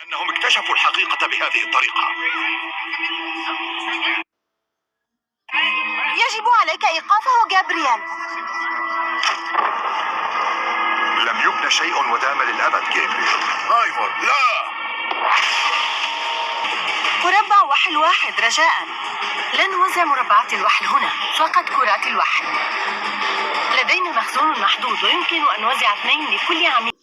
أنهم اكتشفوا الحقيقة بهذه الطريقة. يجب عليك إيقافه جابرييل. لم يبنى شيء ودام للأبد جابرييل. ايفور لا. مربع وحل واحد رجاء. لا نوزع مربعات الوحل هنا، فقط كرات الوحل. لدينا مخزون محدود ويمكن أن نوزع 2 لكل عميل.